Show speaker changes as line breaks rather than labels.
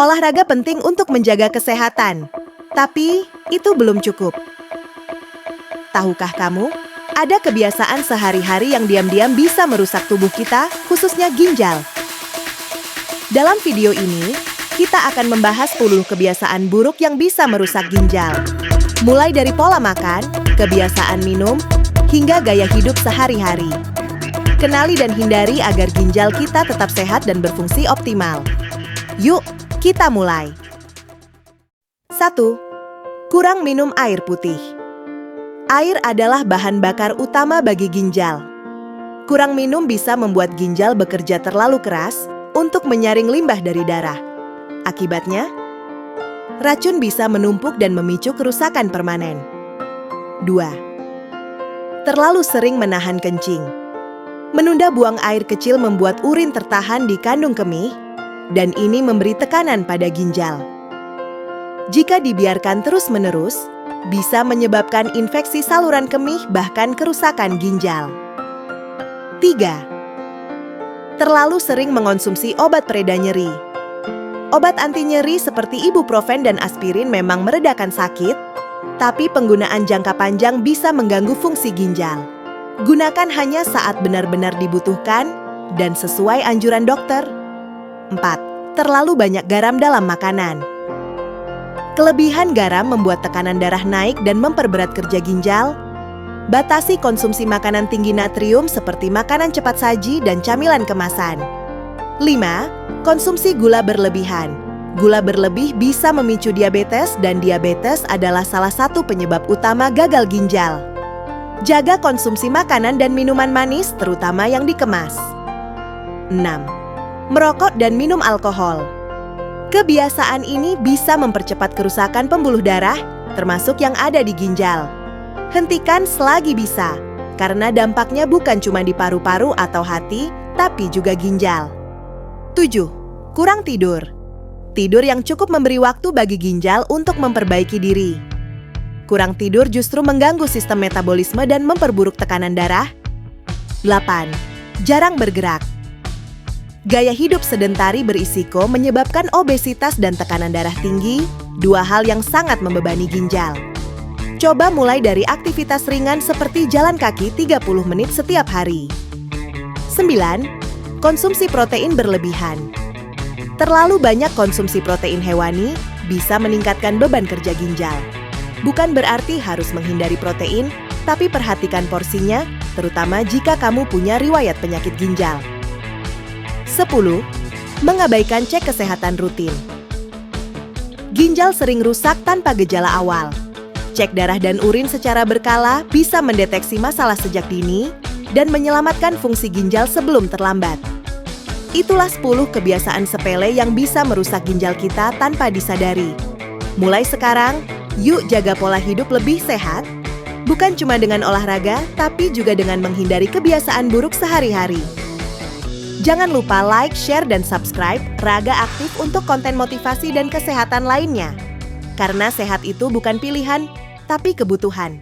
Olahraga penting untuk menjaga kesehatan, tapi itu belum cukup. Tahukah kamu, ada kebiasaan sehari-hari yang diam-diam bisa merusak tubuh kita, khususnya ginjal. Dalam video ini, kita akan membahas 10 kebiasaan buruk yang bisa merusak ginjal. Mulai dari pola makan, kebiasaan minum, hingga gaya hidup sehari-hari. Kenali dan hindari agar ginjal kita tetap sehat dan berfungsi optimal. Yuk, kita mulai. 1. Kurang minum air putih. Air adalah bahan bakar utama bagi ginjal. Kurang minum bisa membuat ginjal bekerja terlalu keras untuk menyaring limbah dari darah. Akibatnya, racun bisa menumpuk dan memicu kerusakan permanen. 2. Terlalu sering menahan kencing. Menunda buang air kecil membuat urin tertahan di kandung kemih, dan ini memberi tekanan pada ginjal. Jika dibiarkan terus-menerus, bisa menyebabkan infeksi saluran kemih bahkan kerusakan ginjal. 3. Terlalu sering mengonsumsi obat pereda nyeri. Obat anti nyeri seperti ibuprofen dan aspirin memang meredakan sakit, tapi penggunaan jangka panjang bisa mengganggu fungsi ginjal. Gunakan hanya saat benar-benar dibutuhkan dan sesuai anjuran dokter. 4. Terlalu banyak garam dalam makanan. Kelebihan garam membuat tekanan darah naik dan memperberat kerja ginjal. Batasi konsumsi makanan tinggi natrium seperti makanan cepat saji dan camilan kemasan. 5. Konsumsi gula berlebihan. Gula berlebih bisa memicu diabetes dan diabetes adalah salah satu penyebab utama gagal ginjal. Jaga konsumsi makanan dan minuman manis terutama yang dikemas. 6. Merokok dan minum alkohol. Kebiasaan ini bisa mempercepat kerusakan pembuluh darah, termasuk yang ada di ginjal. Hentikan selagi bisa, karena dampaknya bukan cuma di paru-paru atau hati, tapi juga ginjal. 7. Kurang tidur. Tidur yang cukup memberi waktu bagi ginjal untuk memperbaiki diri. Kurang tidur justru mengganggu sistem metabolisme dan memperburuk tekanan darah. 8. Jarang bergerak. Gaya hidup sedentari berisiko menyebabkan obesitas dan tekanan darah tinggi, dua hal yang sangat membebani ginjal. Coba mulai dari aktivitas ringan seperti jalan kaki 30 menit setiap hari. 9. Konsumsi protein berlebihan. Terlalu banyak konsumsi protein hewani bisa meningkatkan beban kerja ginjal. Bukan berarti harus menghindari protein, tapi perhatikan porsinya, terutama jika kamu punya riwayat penyakit ginjal. 10. Mengabaikan cek kesehatan rutin. Ginjal sering rusak tanpa gejala awal. Cek darah dan urin secara berkala bisa mendeteksi masalah sejak dini dan menyelamatkan fungsi ginjal sebelum terlambat. Itulah 10 kebiasaan sepele yang bisa merusak ginjal kita tanpa disadari. Mulai sekarang, yuk jaga pola hidup lebih sehat, bukan cuma dengan olahraga, tapi juga dengan menghindari kebiasaan buruk sehari-hari. Jangan lupa like, share, dan subscribe Raga Aktif untuk konten motivasi dan kesehatan lainnya. Karena sehat itu bukan pilihan, tapi kebutuhan.